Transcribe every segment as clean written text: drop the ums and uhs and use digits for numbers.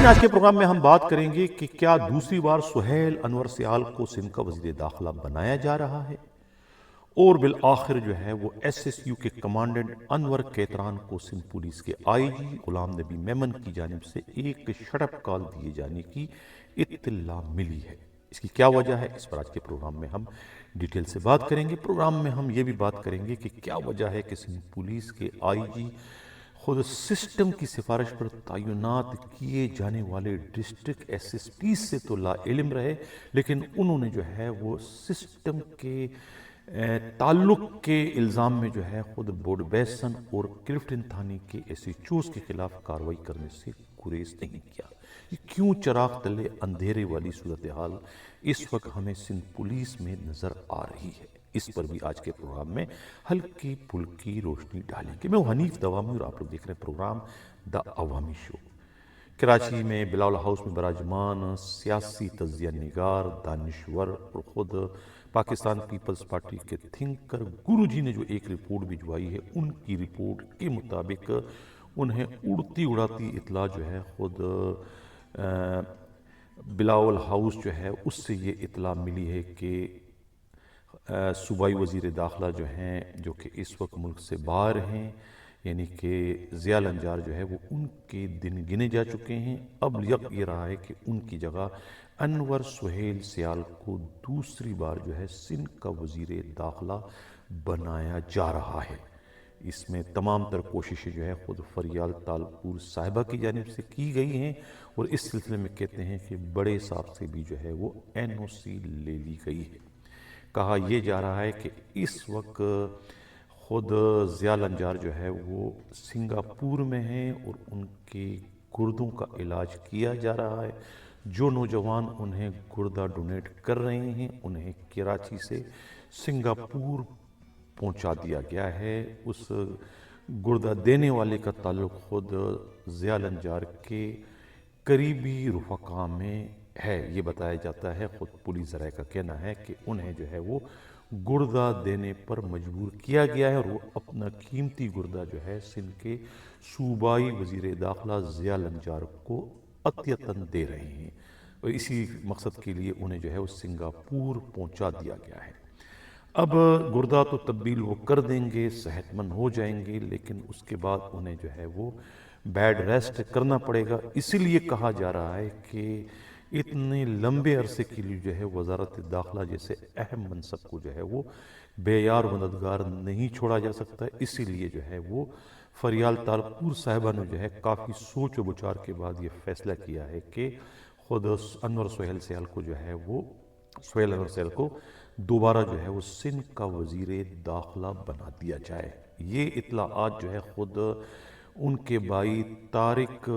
آج کے پروگرام میں ہم بات کریں گے کہ کیا دوسری بار سہیل انور سیال کو سندھ کا وزیر داخلہ بنایا جا رہا ہے، اور بالآخر جو ہے وہ ایس ایس یو کے کمانڈنٹ انور کیتران کو سندھ پولیس کے آئی جی غلام نبی میمن کی جانب سے ایک شٹ اپ کال دیے جانے کی اطلاع ملی ہے۔ اس کی کیا وجہ ہے، اس پر آج کے پروگرام میں ہم ڈیٹیل سے بات کریں گے۔ پروگرام میں ہم یہ بھی بات کریں گے کہ کیا وجہ ہے کہ سندھ پولیس کے آئی جی خود سسٹم کی سفارش پر تعینات کیے جانے والے ڈسٹرکٹ ایس ایس پی سے تو لا علم رہے، لیکن انہوں نے جو ہے وہ سسٹم کے تعلق کے الزام میں جو ہے خود بوڈ بیسن اور کلفٹن تھانے کے ایس ایچ اوز کے خلاف کارروائی کرنے سے گریز نہیں کیا۔ یہ کیوں چراغ تلے اندھیرے والی صورتحال اس وقت ہمیں سندھ پولیس میں نظر آ رہی ہے، اس پر بھی آج کے پروگرام میں ہلکی پھلکی روشنی ڈالیں گے۔ میں حنیف دوامی اور آپ لوگ دیکھ رہے ہیں پروگرام دا عوامی شو۔ کراچی میں بلاول ہاؤس میں براجمان سیاسی تجزیہ نگار، دانشور اور خود پاکستان پیپلز پارٹی کے تھنکر گرو جی نے جو ایک رپورٹ بھجوائی ہے، ان کی رپورٹ کے مطابق انہیں اڑتی اڑاتی اطلاع جو ہے خود بلاول ہاؤس جو ہے اس سے یہ اطلاع ملی ہے کہ صوبائی وزیر داخلہ جو ہیں، جو کہ اس وقت ملک سے باہر ہیں، یعنی کہ ضیاء النجار جو ہے وہ ان کے دن گنے جا چکے ہیں۔ اب یہ رہا ہے کہ ان کی جگہ انور سہیل سیال کو دوسری بار جو ہے سندھ کا وزیر داخلہ بنایا جا رہا ہے۔ اس میں تمام تر کوششیں جو ہے خود فریال تالپور صاحبہ کی جانب سے کی گئی ہیں، اور اس سلسلے میں کہتے ہیں کہ بڑے صاحب سے بھی جو ہے وہ این او سی لے لی گئی ہے۔ کہا یہ جا رہا ہے کہ اس وقت خود ضیاء النجار جو ہے وہ سنگاپور میں ہیں اور ان کے گردوں کا علاج کیا جا رہا ہے۔ جو نوجوان انہیں گردہ ڈونیٹ کر رہے ہیں انہیں کراچی سے سنگاپور پہنچا دیا گیا ہے۔ اس گردہ دینے والے کا تعلق خود ضیاء النجار کے قریبی رفقا میں ہے۔ یہ بتایا جاتا ہے، خود پولیس ذرائع کا کہنا ہے کہ انہیں جو ہے وہ گردہ دینے پر مجبور کیا گیا ہے، اور وہ اپنا قیمتی گردہ جو ہے سندھ کے صوبائی وزیر داخلہ ضیاء النجار کو عطیتاً دے رہے ہیں، اور اسی مقصد کے لیے انہیں جو ہے وہ سنگاپور پہنچا دیا گیا ہے۔ اب گردہ تو تبدیل وہ کر دیں گے، صحت مند ہو جائیں گے، لیکن اس کے بعد انہیں جو ہے وہ بیڈ ریسٹ کرنا پڑے گا۔ اسی لیے کہا جا رہا ہے کہ اتنے لمبے عرصے کے لیے جو ہے وزارت داخلہ جیسے اہم منصب کو جو ہے وہ بے یار و مددگار نہیں چھوڑا جا سکتا۔ اسی لیے جو ہے وہ فریال تالپور صاحبہ نے جو ہے کافی سوچ و بچار کے بعد یہ فیصلہ کیا ہے کہ خود انور سہیل سیال کو جو ہے وہ سہیل انور سیال کو دوبارہ جو ہے وہ سندھ کا وزیر داخلہ بنا دیا جائے۔ یہ اطلاعات جو ہے خود ان کے بھائی طارق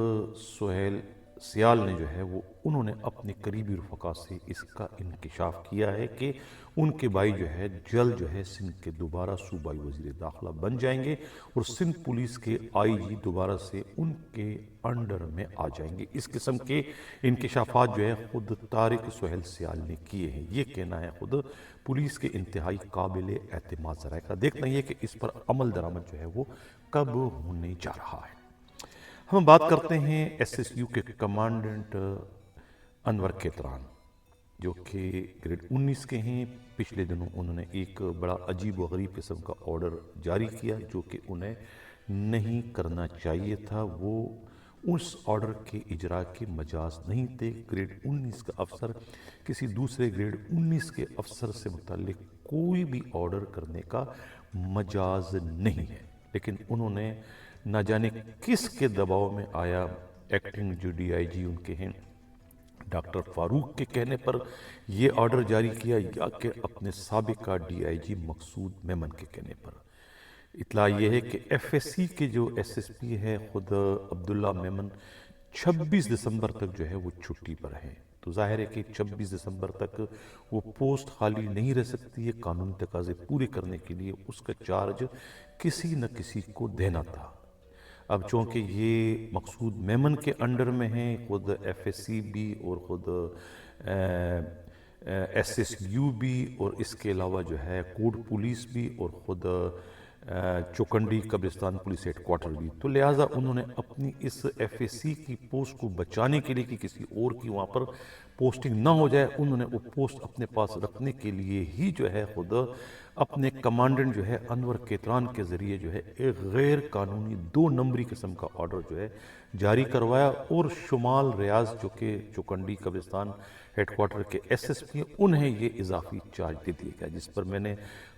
سہیل سیال نے جو ہے وہ انہوں نے اپنے قریبی رفقا سے اس کا انکشاف کیا ہے کہ ان کے بھائی جو ہے جلد جو ہے سندھ کے دوبارہ صوبائی وزیر داخلہ بن جائیں گے، اور سندھ پولیس کے آئی جی دوبارہ سے ان کے انڈر میں آ جائیں گے۔ اس قسم کے انکشافات جو ہے خود طارق سہیل سیال نے کیے ہیں۔ یہ کہنا ہے خود پولیس کے انتہائی قابل اعتماد ذرائع کا۔ دیکھنا یہ کہ اس پر عمل درآمد جو ہے وہ کب ہونے جا رہا ہے۔ ہم بات کرتے ہیں ایس ایس یو کے کمانڈنٹ انور کیتران، جو کہ گریڈ 19 کے ہیں۔ پچھلے دنوں انہوں نے ایک بڑا عجیب و غریب قسم کا آرڈر جاری کیا جو کہ انہیں نہیں کرنا چاہیے تھا۔ وہ اس آرڈر کے اجرا کے مجاز نہیں تھے۔ گریڈ 19 کا افسر کسی دوسرے گریڈ 19 کے افسر سے متعلق کوئی بھی آرڈر کرنے کا مجاز نہیں ہے، لیکن انہوں نے نہ جانے کس کے دباؤ میں آیا، ایکٹنگ جو ڈی آئی جی ان کے ہیں ڈاکٹر فاروق کے کہنے پر یہ آرڈر جاری کیا، یا کہ اپنے سابقہ ڈی آئی جی مقصود میمن کے کہنے پر۔ اطلاع یہ ہے کہ ایف ایس سی کے جو ایس ایس پی ہے خود عبداللہ میمن 26 دسمبر تک جو ہے وہ چھٹی پر ہیں، تو ظاہر ہے کہ 26 دسمبر تک وہ پوسٹ خالی نہیں رہ سکتی ہے۔ قانونی تقاضے پورے کرنے کے لیے اس کا چارج کسی نہ کسی کو دینا تھا۔ اب چونکہ یہ مقصود میمن کے انڈر میں ہیں، خود ایف ایس سی بھی اور خود ایس ایس یو بھی، اور اس کے علاوہ جو ہے کوٹ پولیس بھی، اور خود چوکنڈی قبرستان پولیس ہیڈ کوارٹر بھی، تو لہٰذا انہوں نے اپنی اس ایف اے سی کی پوسٹ کو بچانے کے لیے کہ کسی اور کی وہاں پر پوسٹنگ نہ ہو جائے، انہوں نے وہ پوسٹ اپنے پاس رکھنے کے لیے ہی جو ہے خود اپنے کمانڈنٹ جو ہے انور کیتران کے ذریعے جو ہے ایک غیر قانونی 2 نمبری قسم کا آرڈر جو ہے جاری کروایا، اور شمال ریاض جو کہ چوکنڈی قبرستان ہیڈ کوارٹر کے ایس ایس پی ہیں، انہیں یہ اضافی چارج دے دیا گیا، جس پر میں نے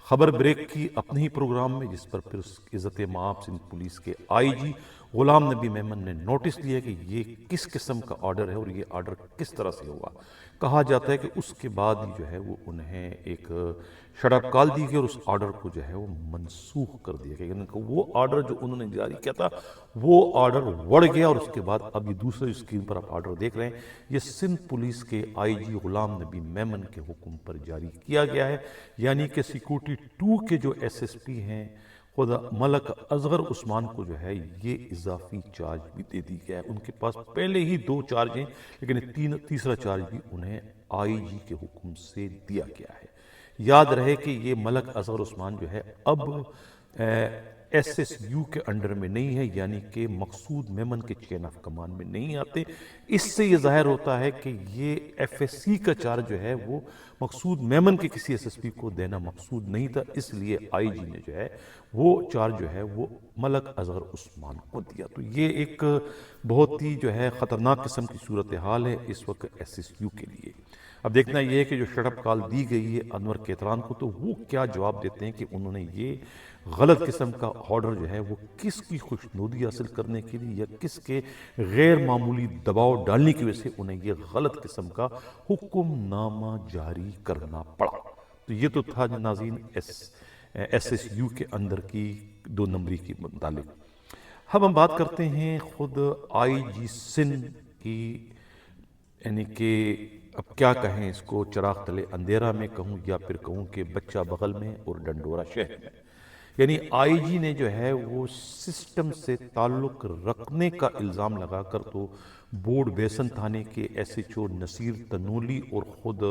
خبر بریک کی اپنے ہی پروگرام میں، جس پر پھر عزت مآب سندھ پولیس کے آئی جی غلام نبی میمن نے نوٹس لیا کہ یہ کس قسم کا آرڈر ہے اور یہ آرڈر کس طرح سے ہوا۔ کہا جاتا ہے کہ اس کے بعد ہی جو ہے وہ انہیں ایک شٹ اپ کال دی گئی اور اس آرڈر کو جو ہے وہ منسوخ کر دیا گیا، یعنی کہ وہ آرڈر جو انہوں نے جاری کیا تھا وہ آرڈر وڑ گیا، اور اس کے بعد اب یہ دوسرے اسکرین پر آپ آرڈر دیکھ رہے ہیں، یہ سندھ پولیس کے آئی جی غلام نبی میمن کے حکم پر جاری کیا گیا ہے، یعنی کہ سیکورٹی 2 کے جو ایس ایس پی ہیں خدا ملک اصغر عثمان کو جو ہے یہ اضافی چارج بھی دے دی گیا ہے۔ ان کے پاس پہلے ہی 2 چارج ہیں، لیکن تیسرا چارج بھی انہیں آئی جی کے حکم سے دیا گیا ہے۔ یاد رہے کہ یہ ملک اصغر عثمان جو ہے اب ایس ایس یو کے انڈر میں نہیں ہے، یعنی کہ مقصود میمن کے چین آف کمان میں نہیں آتے۔ اس سے یہ ظاہر ہوتا ہے کہ یہ ایف ایس سی کا چارج جو ہے وہ مقصود میمن کے کسی ایس ایس پی کو دینا مقصود نہیں تھا، اس لیے آئی جی نے جو ہے وہ چارج جو ہے وہ ملک اصغر عثمان کو دیا۔ تو یہ ایک بہت ہی جو ہے خطرناک قسم کی صورتحال ہے اس وقت ایس ایس یو کے لیے۔ اب دیکھنا یہ ہے کہ جو شٹ اپ کال دی گئی ہے انور کیتران کو، تو وہ کیا جواب دیتے ہیں کہ انہوں نے یہ غلط قسم کا آرڈر جو ہے وہ کس کی خوشنودی حاصل کرنے کے لیے یا کس کے غیر معمولی دباؤ ڈالنے کی وجہ سے انہیں یہ غلط قسم کا حکم نامہ جاری کرنا پڑا۔ تو یہ تو تھا ناظرین ایس ایس یو کے اندر کی 2 نمبری کی متعلق۔ اب ہم بات کرتے ہیں خود آئی جی سندھ کی، یعنی کہ اب کیا کہیں اس کو، چراغ تلے اندھیرا میں کہوں یا پھر کہوں کہ بچہ بغل میں اور ڈنڈورا شہر میں، یعنی آئی جی نے جو ہے وہ سسٹم سے تعلق رکھنے کا الزام لگا کر تو بورڈ بیسن تھانے کے S H O Naseer Tanoli اور خود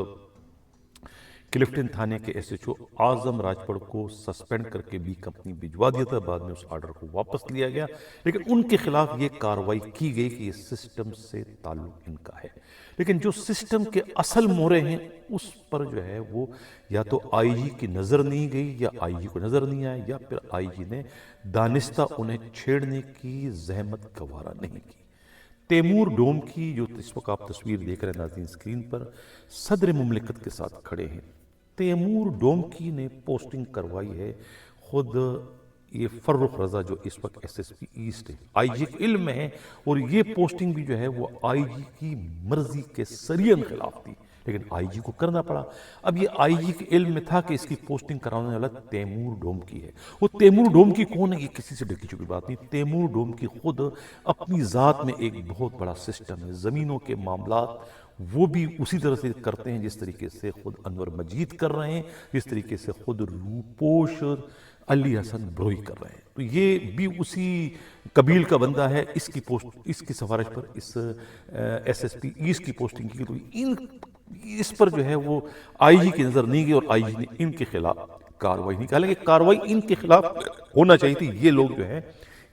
کلفٹن تھانے کے ایس ایچ او اعظم راجپڑ کو سسپینڈ کر کے بی کمپنی بھجوا دیا تھا، بعد میں اس آرڈر کو واپس لیا گیا، لیکن ان کے خلاف یہ کارروائی کی گئی کہ یہ سسٹم سے تعلق ان کا ہے، لیکن جو سسٹم کے اصل مورے ہیں اس پر جو ہے وہ یا تو آئی جی کی نظر نہیں گئی یا آئی جی کو نظر نہیں آیا، یا پھر آئی جی نے دانستہ انہیں چھیڑنے کی زحمت گوارا نہیں کی۔ تیمور ڈوم کی جو اس وقت آپ تصویر دیکھ رہے ہیں ناظرین اسکرین پر، صدر مملکت کے ساتھ کھڑے ہیں، تیمور ڈوم کی نے پوسٹنگ کروائی ہے خود یہ فرخ رضا جو اس وقت ایس ایس پی ایسٹ ہے، آئی جی کے علم میں ہے، اور یہ پوسٹنگ بھی جو ہے وہ آئی جی کی مرضی کے سریعن خلاف تھی، لیکن آئی جی کو کرنا پڑا۔ اب یہ آئی جی کے علم میں تھا کہ اس کی پوسٹنگ کرانے والا تیمور ڈوم کی ہے۔ وہ تیمور ڈوم کی کون ہے یہ کسی سے ڈکی چکی بات نہیں، تیمور ڈوم کی خود اپنی ذات میں ایک بہت بڑا سسٹم ہے، زمینوں کے معاملات وہ بھی اسی طرح سے کرتے ہیں جس طریقے سے خود انور مجید کر رہے ہیں، جس طریقے سے خود روپوش علی حسن بروئی کر رہے ہیں، تو یہ بھی اسی قبیل کا بندہ ہے۔ اس کی سفارش پر اس ایس ایس پی ایسٹ کی پوسٹنگ کی، تو اس پر جو ہے وہ آئی جی کی نظر نہیں گئی اور آئی جی نے ان کے خلاف کارروائی نہیں کی، حالانکہ کارروائی ان کے خلاف ہونا چاہیے تھی۔ یہ لوگ جو ہے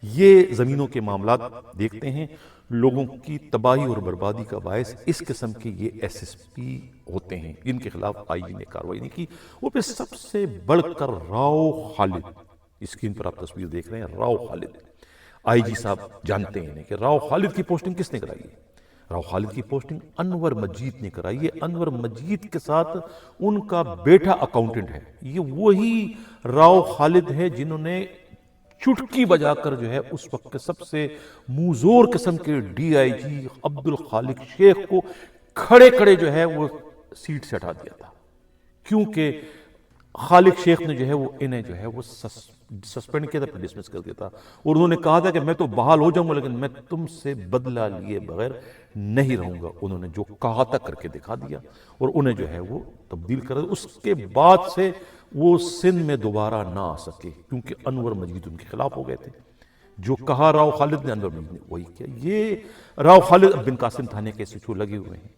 یہ زمینوں کے معاملات دیکھتے ہیں، لوگوں کی تباہی اور بربادی کا باعث اس قسم کے یہ ایس ایس پی ہوتے ہیں جن کے خلاف آئی جی نے کارروائی نہیں کی۔ وہ پھر سب سے بڑھ کر راؤ خالد، اسکرین پر آپ تصویر دیکھ رہے ہیں، راؤ خالد آئی جی صاحب جانتے ہیں کہ راؤ خالد کی پوسٹنگ کس نے کرائی ہے؟ راؤ خالد کی پوسٹنگ انور مجید نے کرائی ہے۔ انور مجید کے ساتھ ان کا بیٹا اکاؤنٹنٹ ہے، یہ وہی راؤ خالد ہے جنہوں نے چٹکی بجا کر جو ہے اس وقت کے سب سے موزور قسم کے ڈی آئی جی عبد الخالق شیخ کو کھڑے کھڑے جو ہے وہ سیٹ سے ہٹا دیا تھا، کیونکہ خالق شیخ نے جو ہے وہ انہیں جو ہے وہ سسپینڈ کیا تھا، پھر ڈسمس کر دیا تھا، اور انہوں نے کہا تھا کہ میں تو بحال ہو جاؤں گا لیکن میں تم سے بدلہ لیے بغیر نہیں رہوں گا۔ انہوں نے جو کہا تھا کر کے دکھا دیا اور انہیں جو ہے وہ تبدیل کر دیا۔ اس کے بعد سے وہ سندھ میں دوبارہ نہ آ سکے کیونکہ انور مجید ان کے خلاف ہو گئے تھے۔ جو کہا راؤ خالد نے انور مجید نے وہی کیا۔ یہ راؤ خالد بن قاسم تھانے کے سچو لگے ہوئے ہیں،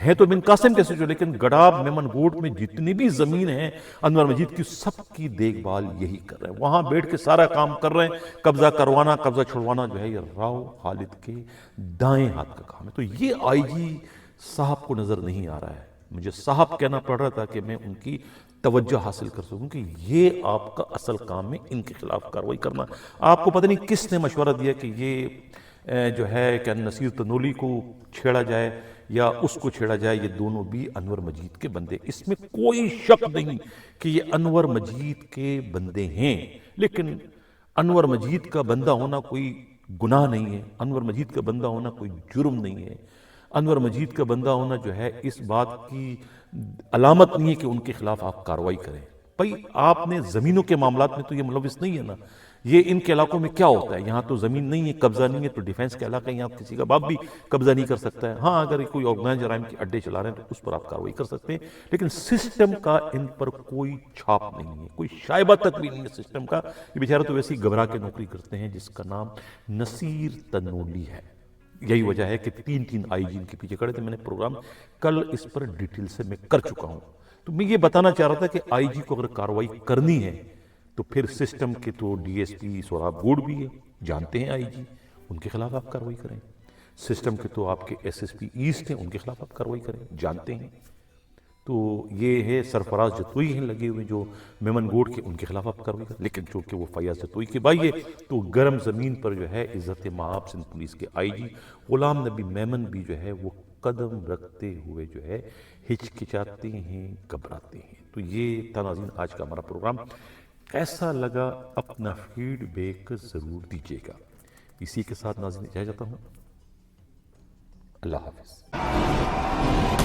ہیں تو بن قاسم کے سچو، لیکن گڈاب میمن گوٹ میں جتنی بھی زمین ہے انور مجید کی، سب کی دیکھ بھال یہی کر رہے ہیں، وہاں بیٹھ کے سارا کام کر رہے ہیں۔ قبضہ کروانا، قبضہ چھڑوانا جو ہے یہ راؤ خالد کے دائیں ہاتھ کا کام ہے۔ تو یہ آئی جی صاحب کو نظر نہیں آ رہا ہے، مجھے صاحب کہنا پڑ رہا تھا کہ میں ان کی توجہ حاصل کر سکوں کہ یہ آپ کا اصل کام ہے، ان کے خلاف کارروائی کرنا۔ آپ کو پتہ نہیں کس نے مشورہ دیا کہ یہ جو ہے کہ نصیر تنولی کو چھیڑا جائے یا اس کو چھیڑا جائے، یہ دونوں بھی انور مجید کے بندے، اس میں کوئی شک نہیں کہ یہ انور مجید کے بندے ہیں۔ لیکن انور مجید کا بندہ ہونا کوئی گناہ نہیں ہے، انور مجید کا بندہ ہونا کوئی جرم نہیں ہے، انور مجید کا بندہ ہونا جو ہے اس بات کی علامت نہیں ہے کہ ان کے خلاف آپ کارروائی کریں۔ بھائی آپ نے زمینوں کے معاملات میں تو یہ ملوث نہیں ہے نا، یہ ان کے علاقوں میں کیا ہوتا ہے، یہاں تو زمین نہیں ہے، قبضہ نہیں ہے، تو ڈیفینس کا علاقہ ہے، یہاں کسی کا باپ بھی قبضہ نہیں کر سکتا ہے۔ ہاں اگر کوئی آرگنائز جرائم کے اڈے چلا رہے ہیں تو اس پر آپ کارروائی کر سکتے ہیں، لیکن سسٹم کا ان پر کوئی چھاپ نہیں ہے، کوئی شائبہ تک بھی نہیں ہے سسٹم کا۔ یہ بیچارہ تو ویسے ہی گھبرا کے نوکری کرتے ہیں، جس کا نام نصیر تنولی ہے۔ یہی وجہ ہے کہ تین آئی جی ان کے پیچھے کھڑے تھے۔ میں نے پروگرام کل اس پر ڈیٹیل سے میں کر چکا ہوں، تو میں یہ بتانا چاہ رہا تھا کہ آئی جی کو اگر کارروائی کرنی ہے تو پھر سسٹم کے تو ڈی ایس پی سوراب گوڑ بھی ہے، جانتے ہیں آئی جی، ان کے خلاف آپ کارروائی کریں۔ سسٹم کے تو آپ کے ایس ایس پی ایسٹ ہیں، ان کے خلاف آپ کارروائی کریں، جانتے ہیں۔ تو یہ ہے سرفراز جتوئی ہیں لگے ہوئے جو میمن گوڑ کے، ان کے خلاف آپ کارروائی کریں۔ لیکن چونکہ وہ فیاض جتوئی کے بھائی ہے تو گرم زمین پر جو ہے عزت مآب سندھ پولیس کے آئی جی غلام نبی میمن بھی جو ہے وہ قدم رکھتے ہوئے جو ہے ہچکچاتے ہیں، گھبراتے ہیں۔ تو یہ تھا ناظرین آج کا ہمارا پروگرام، کیسا لگا اپنا فیڈ بیک ضرور دیجیے گا۔ اسی کے ساتھ ناظرین اجازت چاہتا ہوں، اللہ حافظ۔